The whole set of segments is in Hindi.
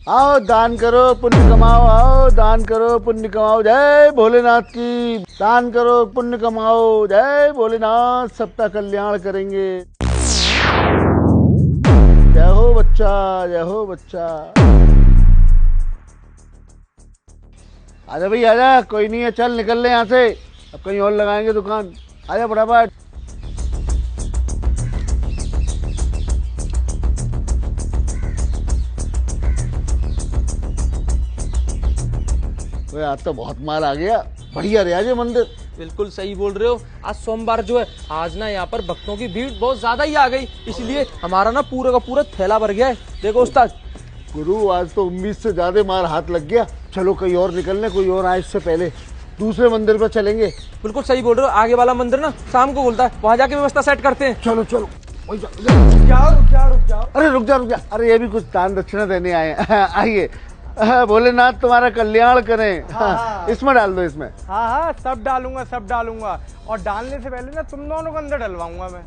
आओ दान करो पुण्य कमाओ, आओ दान करो पुण्य कमाओ, जय भोलेनाथ की। दान करो पुण्य कमाओ, जय भोलेनाथ, सबका कल्याण करेंगे। जय हो बच्चा, जय हो बच्चा। आजा भाई आजा, कोई नहीं है, चल निकल ले यहाँ से, अब कहीं और लगाएंगे दुकान। आजा फटाफट। आज तो बहुत माल आ गया, बढ़िया रहा ये मंदिर। बिल्कुल सही बोल रहे हो। आज सोमवार जो है, आज ना यहाँ पर भक्तों की भीड़ बहुत ज्यादा ही आ गई, इसलिए हमारा ना पूरा का पूरा थैला भर गया है। देखो उस्ताद। गुरु आज तो उम्मीद से ज्यादा माल हाथ लग गया। चलो कहीं और निकलने, कोई और आए इससे पहले। दूसरे मंदिर पर चलेंगे। बिल्कुल सही बोल रहे हो। आगे वाला मंदिर ना शाम को खुलता है, वहाँ जाके व्यवस्था सेट करते हैं। चलो चलो। रुक जाओ। अरे रुक जा। अरे ये भी कुछ दान दक्षिणा देने आए हैं। आइए। भोलेनाथ तुम्हारा कल्याण करें। हाँ। इसमें डाल दो, इसमें। हाँ सब डालूंगा। और डालने से पहले ना तुम दोनों को अंदर डलवाऊंगा मैं।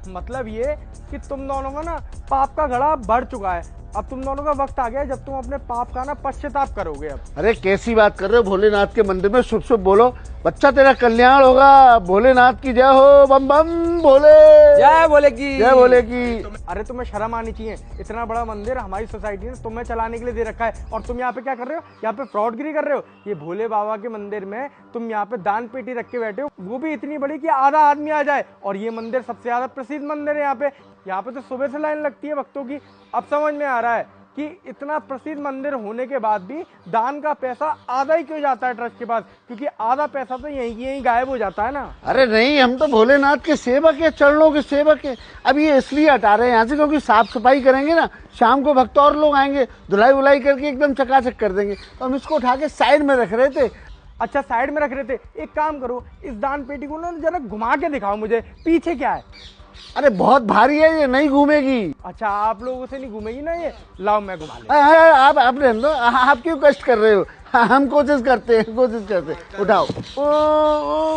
मतलब ये कि तुम दोनों का ना पाप का घड़ा बढ़ चुका है। अब तुम दोनों का वक्त आ गया जब तुम अपने पाप का ना पश्चाताप करोगे। अब अरे कैसी बात कर रहे हो, भोलेनाथ के मंदिर में शुभ शुभ बोलो। बच्चा तेरा कल्याण होगा। भोलेनाथ की जय हो। बम बम भोले। जय भोले की। जय भोले की। अरे तुम्हें शर्म आनी चाहिए। इतना बड़ा मंदिर हमारी सोसाइटी ने तुम्हें चलाने के लिए दे रखा है, और तुम यहाँ पे क्या कर रहे हो? यहाँ पे फ्रॉडगिरी कर रहे हो। ये भोले बाबा के मंदिर में तुम यहाँ पे दान पेटी रख के बैठे हो, वो भी इतनी बड़ी कि आधा आदमी आ जाए। और ये मंदिर सबसे ज्यादा प्रसिद्ध मंदिर है यहाँ पे तो सुबह से लाइन लगती है भक्तों की। अब समझ में आ रहा है कि इतना प्रसिद्ध मंदिर होने के बाद भी दान का पैसा आधा ही क्यों जाता है ट्रस्ट के पास, क्योंकि आधा पैसा तो यहीं गायब हो जाता है ना। अरे नहीं, हम तो भोलेनाथ के सेवक है, चरणों के सेवक है। अब ये इसलिए हटा रहे हैं यहाँ से क्योंकि साफ सफाई करेंगे ना, शाम को भक्त और लोग आएंगे, धुलाई वुलाई करके एकदम चकाचक कर देंगे। तो हम इसको उठा के साइड में रख रहे थे। अच्छा साइड में रख रहे थे। एक काम करो, इस दान पेटी को ना जरा घुमा के दिखाओ मुझे, पीछे क्या है। अरे बहुत भारी है, ये नहीं घूमेगी। अच्छा आप लोगों से नहीं घूमेगी ना ये, लाओ मैं घुमा ले। आप रहने दो, आप क्यों कष्ट कर रहे हो? हम कोशिश करते हैं। उठाओ।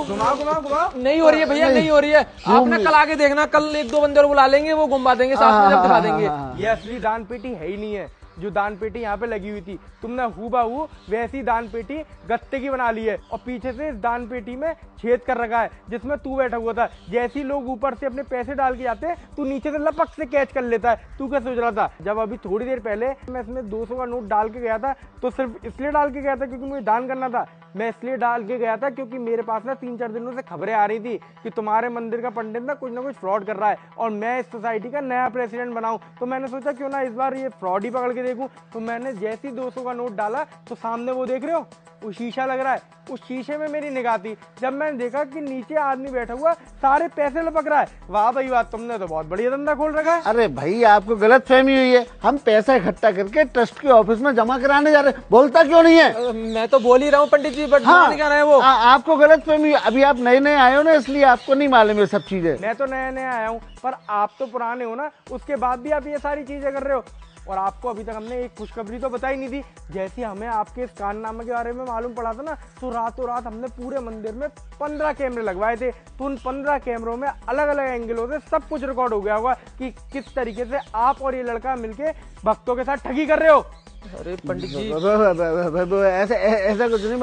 घुमाओ। नहीं हो रही है भैया, नहीं हो रही है। आपने कल आके देखना, कल एक दो बंदे और बुला लेंगे, वो घुमा देंगे, साथ में जब दिखा देंगे। ये असली दान पेटी है ही नहीं है। जो दान पेटी यहाँ पे लगी हुई थी, तुमने हूबहू वैसी दान पेटी गत्ते की बना ली है, और पीछे से इस दान पेटी में छेद कर रखा है जिसमें तू बैठा हुआ था। जैसे ही लोग ऊपर से अपने पैसे डाल के जाते हैं, तू नीचे से लपक से कैच कर लेता है। तू क्या सोच रहा था? जब अभी थोड़ी देर पहले मैं इसमें 200 का नोट डाल के गया था, तो सिर्फ इसलिए डाल के गया था क्योंकि मुझे दान करना था। मैं इसलिए डाल के गया था क्योंकि मेरे पास ना 3-4 दिनों से खबरें आ रही थी कि तुम्हारे मंदिर का पंडित ना कुछ फ्रॉड कर रहा है, और मैं इस सोसाइटी का नया प्रेसिडेंट बनाऊं। तो मैंने सोचा क्यों ना इस बार ये फ्रॉड ही पकड़ के देखूं। तो मैंने जैसे ही 200 का नोट डाला, तो सामने वो देख रहे हो, वो शीशा लग रहा है, उस शीशे में मेरी निगाह थी। जब मैंने देखा कि नीचे आदमी बैठा हुआ सारे पैसे लपक रहा है। वाह भाई वाह, तुमने तो बहुत बढ़िया धंधा खोल रखा है। अरे भाई आपको गलत फहमी हुई है। हम पैसा इकट्ठा करके ट्रस्ट के ऑफिस में जमा कराने जा रहे हैं। बोलता क्यों नहीं है? मैं तो बोल ही रहा हूँ पंडित जी, बट हाँ, क्या है वो। आपको गलत फहमी। अभी आप नए नए आए हो ना, इसलिए आपको नहीं मालूम ये सब चीजें। मैं तो नया आया हूँ, पर आप तो पुराने हो ना, उसके बाद भी आप ये सारी चीजें कर रहे हो। और आपको अभी तक हमने एक खुशखबरी तो बताई नहीं थी। जैसे हमें आपके इस काननामे के बारे में मालूम पड़ा था ना, तो रातों रात हमने पूरे मंदिर में 15 कैमरे लगवाए थे। तो उन 15 कैमरों में अलग अलग एंगलों से सब कुछ रिकॉर्ड हो गया होगा कि किस तरीके से आप और ये लड़का मिलके भक्तों के साथ ठगी कर रहे हो। अरे पंडित जी, ऐसा कुछ नहीं।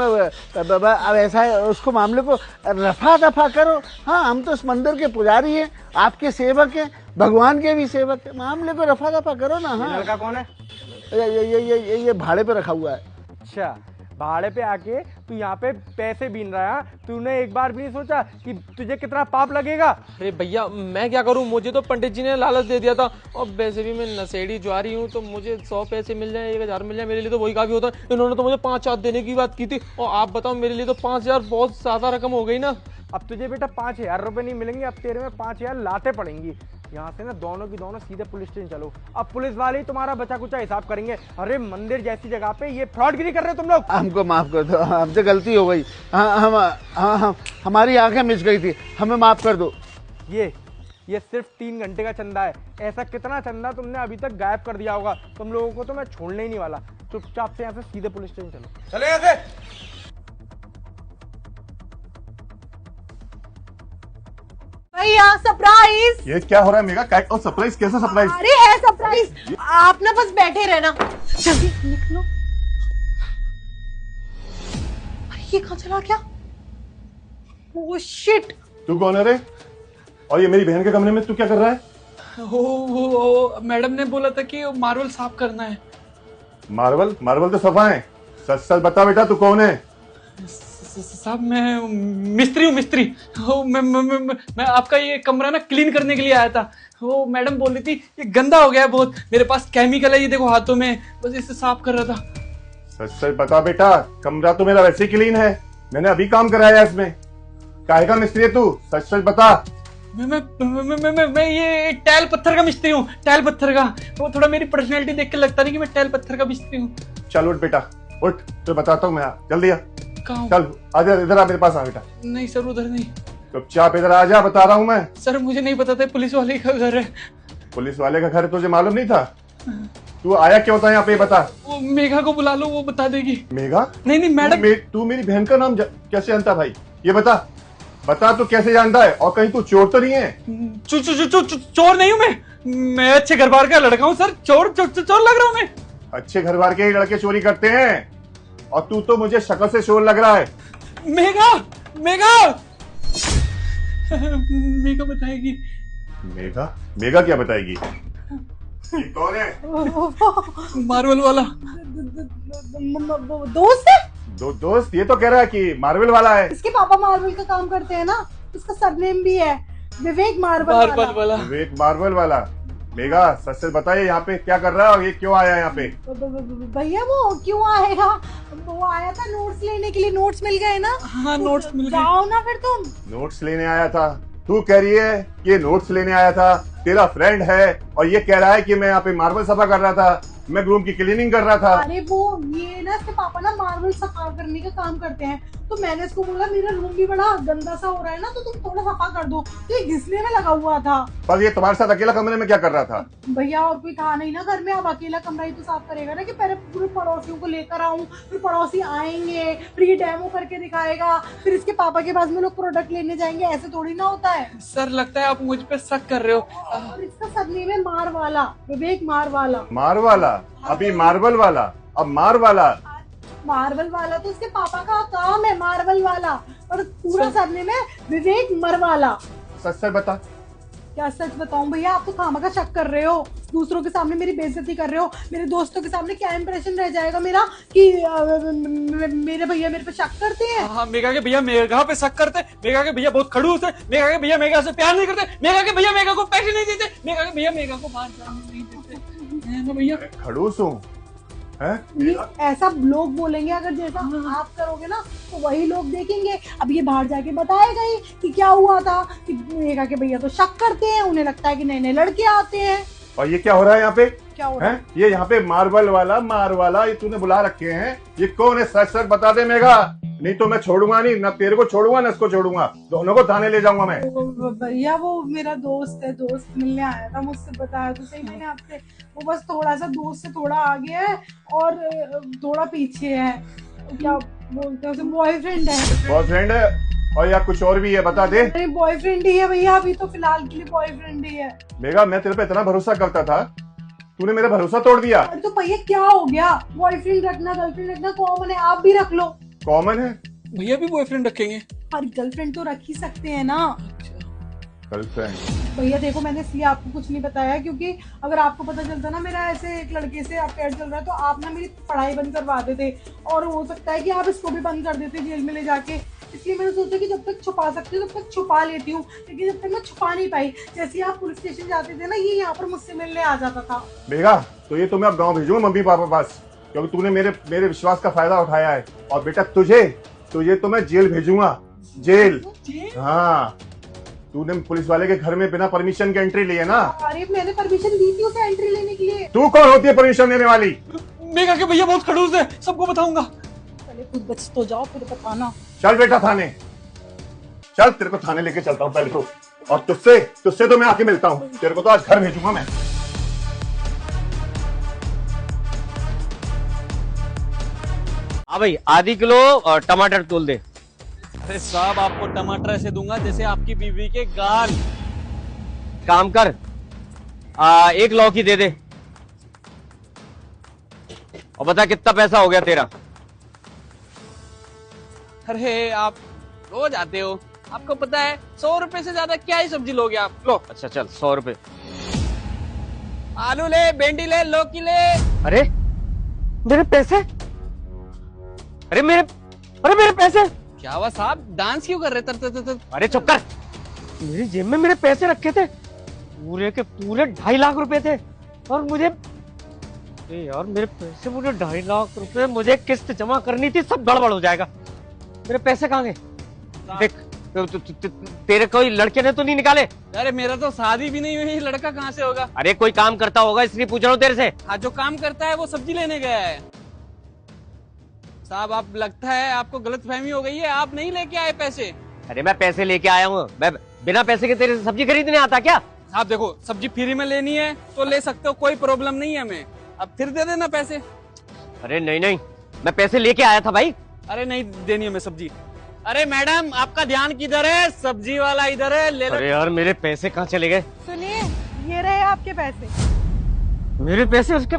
अब ऐसा है, उसको मामले को रफा दफा करो। हाँ, हम तो इस मंदिर के पुजारी हैं, आपके सेवक हैं, भगवान के भी सेवक हैं। मामले को रफा दफा करो ना। हाँ, लड़का कौन है? ये भाड़े पे रखा हुआ है। अच्छा, भाड़े पे आके तू यहाँ पे पैसे बीन रहा है। तूने एक बार भी नहीं सोचा कि तुझे कितना पाप लगेगा? अरे भैया मैं क्या करूं, मुझे तो पंडित जी ने लालच दे दिया था, और वैसे भी मैं नशेड़ी ज्वारी हूं, तो मुझे 100 पैसे मिल जाए, 1000 मिल जाए, मेरे लिए तो वही काफी होता है। इन्होंने तो मुझे 5,000 देने की बात की थी, और आप बताओ मेरे लिए तो 5,000 बहुत ज्यादा रकम हो गई ना। अब तुझे बेटा 5,000 रुपए नहीं मिलेंगे, अब तेरे में 5,000 लाते पड़ेंगी। यहाँ से ना दोनों की दोनों सीधे पुलिस स्टेशन चलो। अब पुलिस वाले ही तुम्हारा बचा कुचा हिसाब करेंगे। अरे मंदिर जैसी जगह पे ये फ्रॉडगिरी कर रहे हो तुम लोग। हमको माफ कर दो, हमसे गलती हो गई। हमारी आंखें मिच गई थी, हमें माफ कर दो। ये सिर्फ 3 घंटे का चंदा है। ऐसा कितना चंदा तुमने अभी तक गायब कर दिया होगा। तुम लोगों को तो मैं छोड़ने ही नहीं वाला। चुपचाप से यहाँ से सीधे पुलिस स्टेशन चलो। चले यहाँ से। भैया सरप्राइज। ये क्या हो रहा है मेगा? क्या और सरप्राइज? कैसा सरप्राइज? अरे है सरप्राइज, आप ना बस बैठे रहना। जल्दी निकलो। अरे ये कहाँ चला गया? Oh shit. तू कौन है रे? और ये मेरी बहन के कमरे में तू क्या कर रहा है? वो मैडम ने बोला था कि मार्बल साफ करना है। मार्बल? मार्बल तो सफा है। सच सच बता बेटा, तू कौन है? साहब मैं मिस्त्री हूँ, मिस्त्री। मैं आपका ये कमरा ना क्लीन करने के लिए आया था। वो मैडम बोल रही थी ये गंदा हो गया है बहुत, मेरे पास केमिकल है, ये देखो हाथों में, बस इसे साफ कर रहा था। सच सच बता बेटा, कमरा तो मेरा वैसे ही क्लीन है, मैंने अभी काम कराया है इसमें। काहे का मिस्त्री है तू? सच सच बता। मैं ये टाइल पत्थर का मिस्त्री हूँ, टाइल पत्थर का। वो थोड़ा मेरी पर्सनैलिटी देख के लगता नहीं कि मैं टाइल पत्थर का मिस्त्री हूँ। चल उठ बेटा, उठ, तो बताता हूँ मैं। जल्दी आ, कहाँ? चल आजा, इधर आ, मेरे पास आ बेटा। नहीं सर, उधर नहीं। चुपचाप इधर आ जा, बता रहा हूँ मैं। सर मुझे नहीं पता था पुलिस वाले का घर है। पुलिस वाले का घर है, तुझे मालूम नहीं था? तू आया क्यों था यहाँ पे, बता। वो मेघा को बुला लो, वो बता देगी। मेघा? नहीं मैडम। तू मेरी बहन का नाम कैसे जानता भाई? ये बता तू कैसे जानता है? और कहीं तू चोर तो नहीं है? चोर नहीं हूँ मैं अच्छे घर बार का लड़का हूँ सर। चोर लग रहा हूँ मैं? अच्छे घर बार के ही लड़के चोरी करते हैं, और तू तो मुझे शक्ल से चोर लग रहा है। मेघा बताएगी। मेघा क्या बताएगी? ये कौन है? मार्बल वाला दोस्त है। दोस्त? ये तो कह रहा है कि मार्बल वाला है। इसके पापा मार्बल का काम करते हैं ना, इसका सरनेम भी है विवेक मार्बल वाला। विवेक मार्बल वाला। मेघा सच सच बताइए, यहाँ पे क्या कर रहा है और ये क्यों आया यहाँ पे? भैया वो क्यों आएगा, वो आया था नोट्स लेने के लिए। नोट्स मिल गए ना? हाँ नोट्स मिल गए। जाओ ना फिर तुम। नोट्स लेने आया था? तू कह रही है कि ये नोट्स लेने आया था, तेरा फ्रेंड है, और ये कह रहा है कि मैं यहाँ पे मार्बल सफा कर रहा था, मैं रूम की क्लीनिंग कर रहा था। अरे वो ये ना, इसके पापा ना मार्बल सफा करने का काम करते हैं, तो मैंने इसको बोला मेरा रूम भी बड़ा गंदा सा हो रहा है ना, तो तुम थोड़ा सफा कर दो। तो ये घिसने में लगा हुआ था। पर ये तुम्हारे साथ अकेला कमरे में क्या कर रहा था? भैया और कोई था नहीं ना घर में, अब अकेला कमरा ही तो साफ करेगा ना, कि पहले पूरे पड़ोसियों को लेकर आऊं, फिर पड़ोसी आएंगे, फिर ये डेमो करके दिखाएगा, फिर इसके पापा के पास में लोग प्रोडक्ट लेने जाएंगे। ऐसे थोड़ी ना होता है सर। लगता है आप मुझ पे शक कर रहे हो। और इसका सरनेम है मार वाला, विवेक मार वाला। मार वाला? अभी मार्बल वाला, अब मार वाला। मार्बल वाला तो उसके पापा का काम है, मार्बल वाला, और पूरा सरनेम है विवेक मरवाला। सच सच बता। क्या सच बताऊं भैया, आप तो खामखा शक कर रहे हो, दूसरों के सामने मेरी बेइज्जती कर रहे हो। मेरे दोस्तों के सामने क्या इंप्रेशन रह जाएगा मेरा कि मेरे भैया मेरे पे शक करते हैं। हाँ मेघा के भैया मेघा पे शक करते, मेघा के भैया बहुत खड़ूस है, मेघा के भैया मेघा से प्यार नहीं करते, मेघा के भैया मेघा को पैसे नहीं देते, मेघा के भैया मेघा को बाहर जाने नहीं देते। है ना भैया? खड़ूस हूँ? ये ऐसा लोग बोलेंगे, अगर जैसा आप करोगे ना तो वही लोग देखेंगे। अब ये बाहर जाके बताएगा ही कि क्या हुआ था, कि मेघा के भैया तो शक करते हैं, उन्हें लगता है कि नए नए लड़के आते हैं। और ये क्या हो रहा है यहाँ पे? क्या हो रहा है? ये यहाँ पे मार्बल वाला, मार वाला, ये तूने बुला रखे हैं, ये कौन है? सच सच बता दे मेघा, नहीं तो मैं छोड़ूंगा नहीं, ना तेरे को छोड़ूंगा ना इसको छोड़ूंगा, दोनों को थाने ले जाऊंगा मैं। भैया वो मेरा दोस्त है, दोस्त मिलने आया था, मुझसे बताया तो सही मैंने आपसे। वो बस थोड़ा सा दोस्त से थोड़ा आगे है और थोड़ा पीछे है। क्या बोलते हैं उसे, बॉयफ्रेंड है। बॉयफ्रेंड है? और या कुछ और भी है? बता दे। अरे बॉयफ्रेंड ही है भैया, अभी तो फिलहाल के लिए बॉयफ्रेंड ही है। मेघा मैं तेरे पे इतना भरोसा करता था, तूने मेरा भरोसा तोड़ दिया। अरे तो भैया क्या हो गया, बॉयफ्रेंड रखना गर्लफ्रेंड रखना कॉमन है, आप भी रख लो। कॉमन है? भैया भी बॉयफ्रेंड रखेंगे? और गर्लफ्रेंड तो रख ही सकते हैं ना। गर्लफ्रेंड? भैया देखो मैंने इसलिए आपको कुछ नहीं बताया, क्योंकि अगर आपको पता चलता ना मेरा ऐसे एक लड़के से अफेयर चल रहा है, तो आप ना मेरी पढ़ाई बंद करवा देते, और हो सकता है कि आप इसको भी बंद कर देते जेल में ले जाके। इसलिए मैंने सोचा कि जब तक छुपा सकती हूँ तब तक छुपा लेती हूँ, लेकिन जब तक मैं छुपा नहीं पाई, जैसे आप पुलिस स्टेशन जाते थे ना, ये यहाँ पर मुझसे मिलने आ जाता था। मेघा तो ये तो मैं अब गाँव भेजूंगा मम्मी पापा पास, क्योंकि तूने मेरे विश्वास का फायदा उठाया है। और बेटा तुझे तो मैं जेल भेजूंगा, जेल। हाँ, तूने पुलिस वाले के घर में बिना परमिशन के एंट्री ली है ना? अरे मैंने परमिशन दी थी उसे एंट्री लेने के लिए। तू कौन होती है परमिशन देने वाली? मेघा के भैया बहुत खड़ूस है, सबको बताऊंगा। पहले खुद बच तो जाओ फिर बताना। चल बेटा थाने चल, तेरे को थाने लेके चलता हूँ पहले तो, और तुझसे तो मैं आके मिलता हूँ, तेरे को तो आज घर भेजूंगा मैं। हाँ भाई, आधी किलो टमाटर तोल दे। अरे साहब आपको टमाटर ऐसे दूंगा जैसे आपकी बीवी के गाल। काम कर, एक लौकी दे दे और बता कितना पैसा हो गया तेरा। अरे आप रोज आते हो, आपको पता है 100 रुपए से ज्यादा क्या ही सब्जी लोगे आप। लो अच्छा चल 100 रुपए। आलू ले, भिंडी ले, लौकी ले। अरे मेरे पैसे, अरे मेरे पैसे। क्या हुआ साहब, डांस क्यों कर रहे तर तर तर तर? अरे चुप कर, मेरी जेब में मेरे पैसे रखे थे, पूरे के पूरे 2.5 लाख रुपए थे और मुझे, अरे यार मेरे पैसे पूरे 2.5 लाख रुपए मुझे किस्त जमा करनी थी, सब गड़बड़ हो जाएगा। मेरे पैसे कहाँ गए? देख तेरे कोई लड़के ने तो नहीं निकाले? अरे मेरा तो शादी भी नहीं हुई, लड़का कहाँ से होगा। अरे कोई काम करता होगा इसलिए पूछ रहा हूँ तेरे से। हाँ जो काम करता है वो सब्जी लेने गया है। साहब आप लगता है आपको गलतफहमी हो गई है, आप नहीं लेके आए पैसे। अरे मैं पैसे लेके आया हूँ, मैं बिना पैसे के तेरे से सब्जी खरीदने आता क्या? साहब देखो, सब्जी फ्री में लेनी है तो ले सकते हो, कोई प्रॉब्लम नहीं है हमें, अब फिर दे देना पैसे। अरे नहीं, मैं पैसे लेके आया था भाई। अरे नहीं देनी हमें सब्जी। अरे मैडम आपका ध्यान किधर है, सब्जी वाला इधर है, ले लो। अरे यार मेरे पैसे कहाँ चले गए? सुनिए, ये रहे आपके पैसे। मेरे पैसे उसके,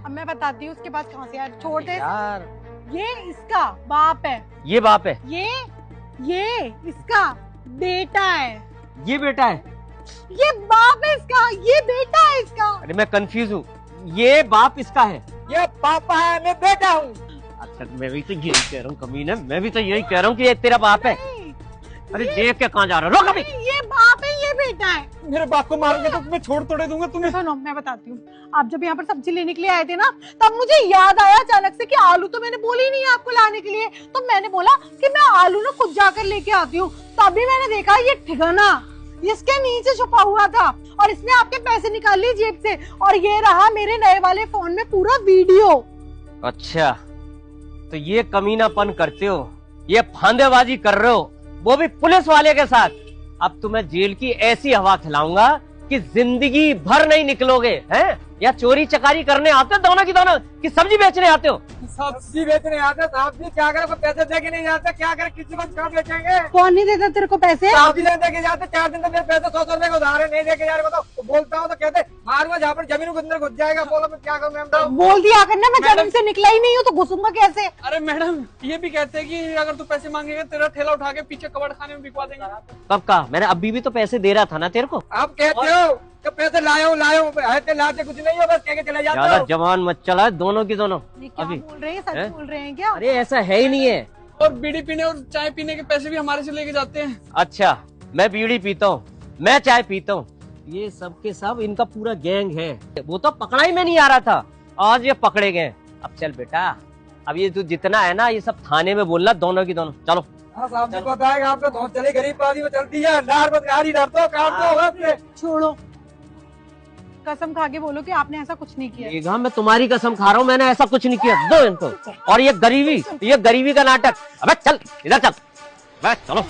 अब मैं बताती हूँ उसके पास कहाँ से आए। छोड़ दे यार ये इसका बाप है, ये बाप है, ये इसका बेटा है, ये बेटा है, ये बाप है इसका, ये बेटा है इसका। अरे मैं कंफ्यूज हूँ, ये बाप इसका है, ये पापा है, मैं बेटा हूँ। अच्छा मैं भी तो यही कह रहा हूँ कमीने, मैं भी तो यही कह रहा हूँ कि ये तेरा बाप है। अरे देख के कहाँ जा रहा है, रोक अभी। ये बाप है, ये बेटा है। मेरे बाप को मारोगे तो मैं छोड़ तोड़े दूंगा तुम्हें। सुनो मैं बताती हूँ, आप जब यहाँ पर सब्जी लेने के लिए आए थे ना, तब मुझे याद आया अचानक से कि आलू तो मैंने बोली नहीं है आपको लाने के लिए, तो मैंने बोला कि मैं आलू ना खुद जाकर लेके आती हूँ। तभी मैंने देखा ये ठिकाना इसके नीचे छुपा हुआ था और इसने आपके पैसे निकाल लिए जेब से, और ये रहा मेरे नए वाले फोन में पूरा वीडियो। अच्छा तो ये कमीनापन करते हो, ये फांदेबाजी कर रहे हो, वो भी पुलिस वाले के साथ। अब तुम्हें जेल की ऐसी हवा खिलाऊंगा कि जिंदगी भर नहीं निकलोगे। हैं या चोरी चकारी करने आते हो दोनों की दोनों, कि सब्जी बेचने आते हो? सब्जी बेचने आते साहब जी, क्या करे, पैसे दे के नहीं जाते, क्या करे, किसी को क्या बेचेंगे। कौन नहीं देता तेरे को पैसे? सब्जी नहीं दे के जाते, 4 दिन तक मेरे पैसे 100 रुपए को उधार है, नहीं दे के जा रहे तो बोलता हूँ तो कहते मारूंगा, जहाँ पर जमीन के अंदर घुस जाएगा। बोलो मैं क्या करूँ मैम? बोल दिया करना, मैं जन्म से निकला ही नहीं हूँ तो घुसूंगा कैसे? अरे मैडम ये भी कहते हैं कि अगर तू पैसे मांगेगा तेरा ठेला उठा के पीछे कबाड़ खाने में बिकवा देंगे। कब कहा? मैंने अभी भी तो पैसे दे रहा था ना तेरे को। आप कहते हो कि पैसे लाए हो लाते कुछ नहीं हो, बस कह के चले जाते ज्यादा हो। जवान मत चला, दोनों की दोनों। ये क्या अभी बोल रहे हैं, सच हैं? बोल रहे हैं क्या? अरे ऐसा है ही नहीं है। और बीड़ी पीने और चाय पीने के पैसे भी हमारे से लेके जाते हैं। अच्छा मैं बीड़ी पीता हूँ, मैं चाय पीता हूँ, ये सब के सब इनका पूरा गैंग है। वो तो पकड़ा ही में नहीं आ रहा था, आज ये पकड़े गए। अब चल बेटा, अब ये तू जितना है ना ये सब थाने में बोलना, दोनों की दोनों। चलो हाँ साहब जी बताएगा, आपने तो चले गरीब आदमी में चलती है, नार मत गाड़ी डरते हो, काटते हो आपने। छोड़ो, कसम खा के बोलो कि आपने ऐसा कुछ नहीं किया। देखा, मैं तुम्हारी कसम खा रहा हूँ, मैंने ऐसा कुछ नहीं किया। दो इनको। और ये गरीबी का नाटक। अबे चल इधर चल, बस चलो।